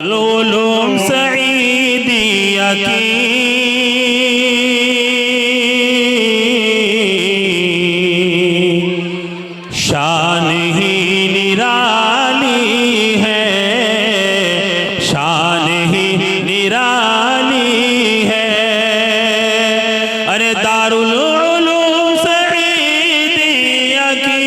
उलूम सईदिया की शान ही निराली है, शान ही निराली है। अरे दारुल उलूम सईदिया की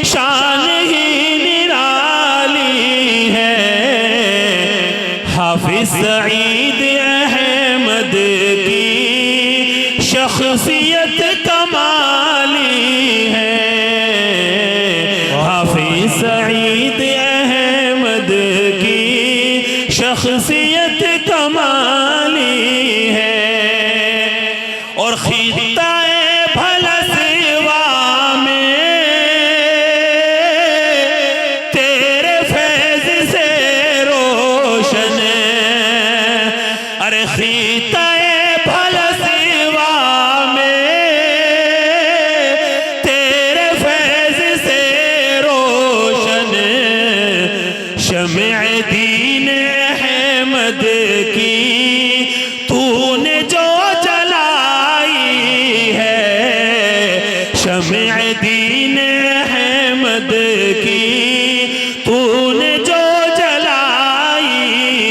शान ही निराली है। हाफिज सईद अहमद की शख्सियत कमाली है। हाफिज सईद अहमद की शख्सियत कमाली है। और खित्ता-ए भलसवा में तेरे फैज़ से रोशन, अरे खित्ता-ए शम्अ दीन अहमद की तूने जो जलाई है। शम्अ दीन अहमद की तूने जो जलाई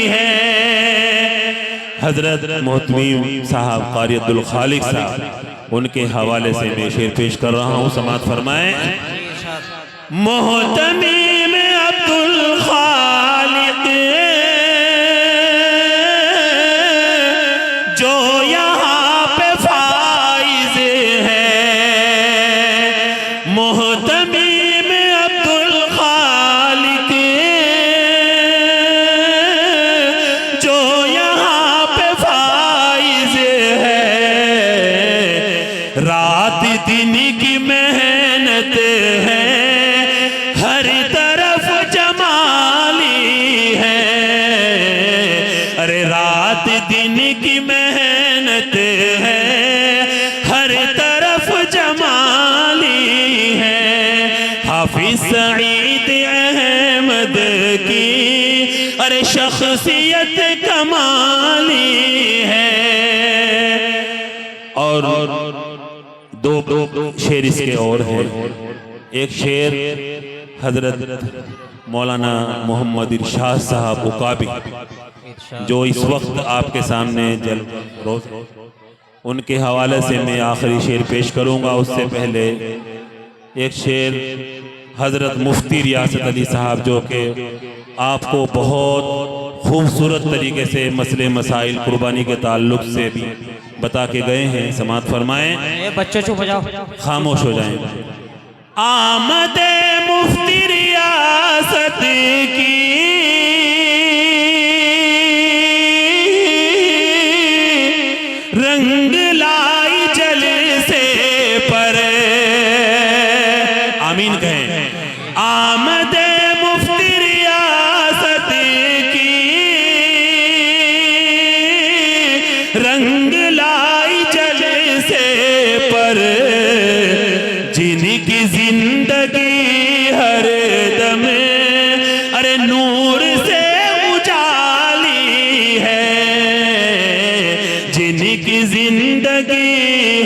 है। हजरत मोहतमीम साहब क़ारी अब्दुल खालिक साहब, उनके हवाले से मैं शेर पेश कर रहा हूँ। समाअत फरमाएं। मोहतमीम अब्दुल खालिक जो यहाँ पे फाइज है। मोहतमीम अब्दुल खालिक जो यहाँ पे फाइज है। रात दिन की मेहनत है, हर तरफ जमाली है। अरे रात दिन की मेहनत है, हर तरफ जमाली है। हाफिज सईद अहमद की अरे शख्सियत कमाली है। और दो शेर इसके और हैं। एक शेर हजरत मौलाना मोहम्मद इरशाद साहब उकाबी, जो इस वक्त आपके सामने रोज उनके हवाले से मैं आखिरी शेर पेश करूंगा। उससे पहले एक शेर हजरत मुफ्ती रियासत अली साहब, जो कि आपको बहुत खूबसूरत तरीके से मसले मसाइल कुर्बानी के ताल्लुक से भी बता के गए हैं। समाअत फरमाएं। बच्चों चुप हो जाओ, खामोश हो जाएं। आमदे मुफ्ती रियासत की रंग लाई जलसे पर, आमीन कहें। आमदे मुफ्ती रियासत की रंग लाई जलसे पर, जिनकी जिंदगी हर दम अरे नूर से उजाली है। जिनकी जिंदगी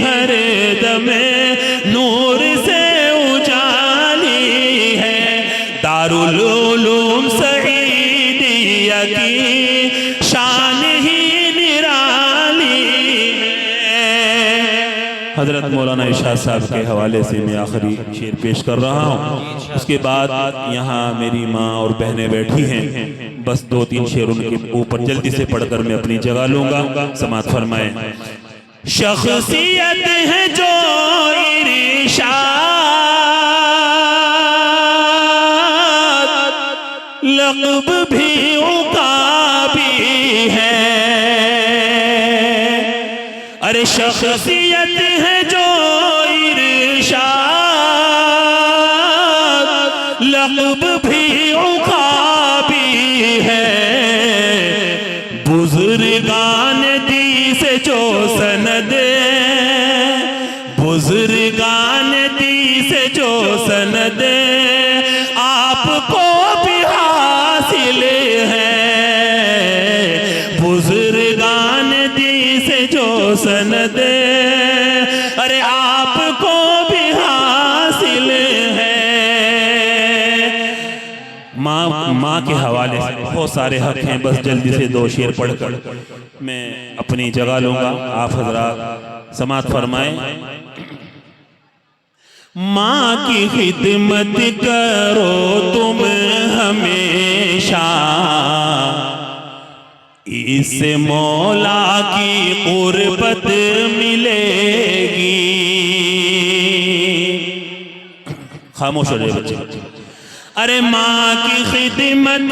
हर दम नूर से उजाली है। दारुल उलूम सईदिया की शान ही निराली है। हजरत मौलाना इरशाद साहब के हवाले से मैं आखिरी शेर पेश कर रहा हूँ। उसके बाद यहाँ मेरी माँ और बहनें बैठी हैं। बस 2-3 शेर उनके ऊपर जल्दी से पढ़कर मैं अपनी जगह लूंगा। समाअत फरमाएं। शख्सियत है जो इरशाद, लक़ब भी उकाबी है। अरे शख्सियत है जो इरशाद, लक़ब भी उकाबी है। बुजुर्गान दी से जो सनद, बुजुर्गान दी से जो सनद आ सनद अरे आपको भी हासिल है। माँ के हवाले से बहुत सारे हक हैं, बस जल्दी से 2 शेर पढ़कर मैं अपनी जगह लूंगा, आप हजरात समाअत फरमाएं। माँ की खिदमत करो तुम हमेशा, इससे मौला की कुर्बत मिलेगी। खामोश हो जाए बच्चे। अरे माँ की खिदमत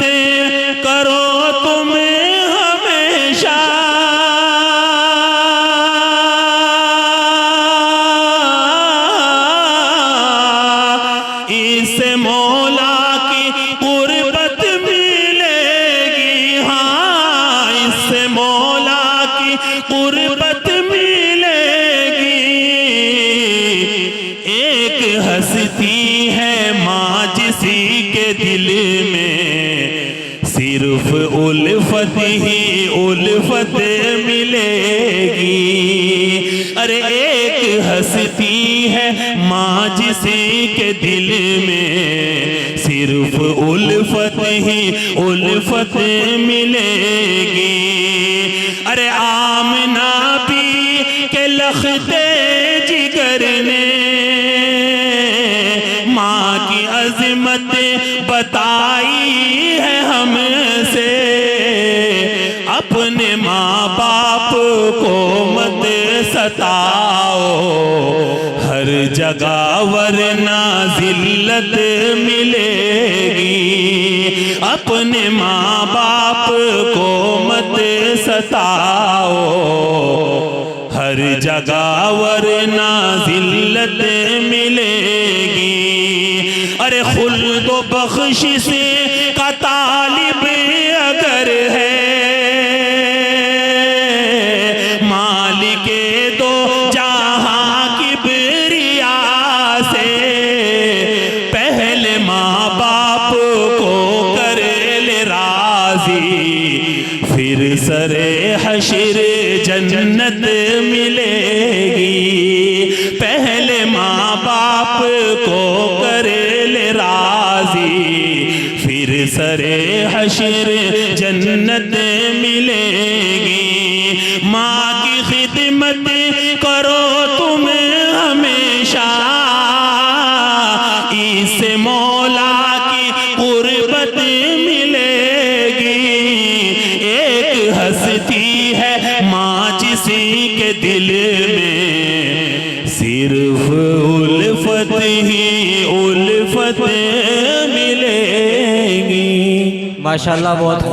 करो तुम हमेशा, इससे मौला की कुर्बत मिलेगी। हाँ, इससे मौला की कुर्बत मिलेगी। एक हस्ती है माँ जिसी के दिल में सिर्फ उल्फत ही उल्फत मिलेगी। अरे एक हस्ती है माँ जिसी के दिल में सिर्फ उल्फत ही उल्फत मिलेगी। अरे आमना भी के लखते जिगर ने माँ की अज़मत बताई है हमसे। अपने माँ बाप को मत सताओ हर जगह वरना जिल्लत मिलेगी। अपने माँ बाप को मत सताओ हर जगह वरना जिल्लत मिलेगी। अरे खुल्द व बख्शिश का तालिब अगर है मालिके दो जहां की बिरिया से, पहले माँ बाप को कर ले राजी, फिर सरे हशर जन्नत मिलेगी। पहले माँ बाप को कर ले राजी, फिर सरे हशर जन्नत मिलेगी। माँ की खिदमत करो तुम हमेशा, इससे मौला की कुर्बत मिलेगी। एक हस्ती है माँ जिसी के दिल में सिर्फ उल्फत ही उल्फत मिलेगी। माशाल्लाह बहुत